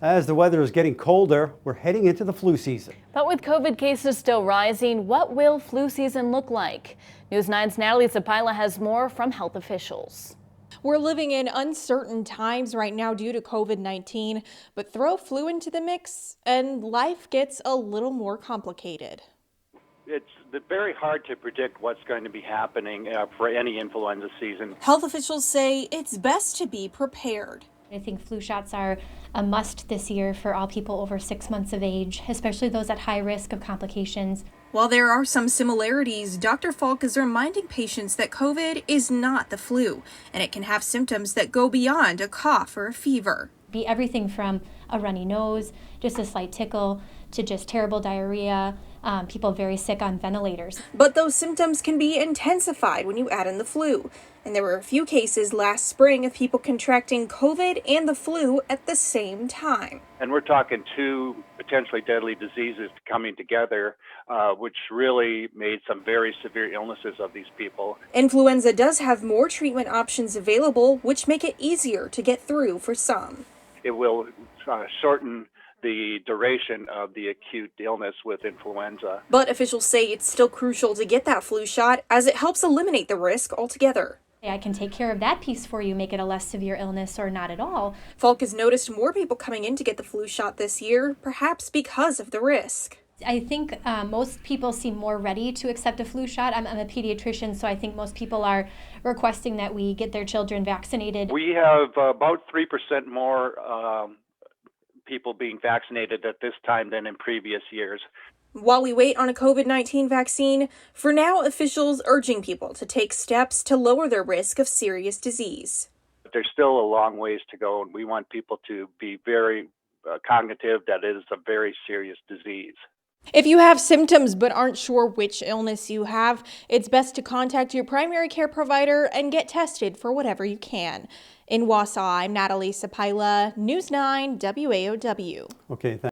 As the weather is getting colder, we're heading into the flu season. But with COVID cases still rising, what will flu season look like? News 9's Natalie Sapila has more from health officials. We're living in uncertain times right now due to COVID-19, but throw flu into the mix and life gets a little more complicated. It's very hard to predict what's going to be happening for any influenza season. Health officials say it's best to be prepared. I think flu shots are a must this year for all people over 6 months of age, especially those at high risk of complications. While there are some similarities, Dr. Falk is reminding patients that COVID is not the flu, and it can have symptoms that go beyond a cough or a fever. Be everything from a runny nose, just a slight tickle, to just terrible diarrhea, people very sick on ventilators. But those symptoms can be intensified when you add in the flu. And there were a few cases last spring of people contracting COVID and the flu at the same time. And we're talking two potentially deadly diseases coming together, which really made some very severe illnesses of these people. Influenza does have more treatment options available, which make it easier to get through for some. It will shorten the duration of the acute illness with influenza. But officials say it's still crucial to get that flu shot as it helps eliminate the risk altogether. I can take care of that piece for you, make it a less severe illness or not at all. Falk has noticed more people coming in to get the flu shot this year, perhaps because of the risk. I think most people seem more ready to accept a flu shot. I'm a pediatrician, so I think most people are requesting that we get their children vaccinated. We have about 3% more people being vaccinated at this time than in previous years. While we wait on a COVID-19 vaccine, for now officials urging people to take steps to lower their risk of serious disease. There's still a long ways to go, and we want people to be very cognitive that it is a very serious disease. If you have symptoms but aren't sure which illness you have, it's best to contact your primary care provider and get tested for whatever you can. In Wausau, I'm Natalie Sapila, News 9 WAOW. Okay, thanks.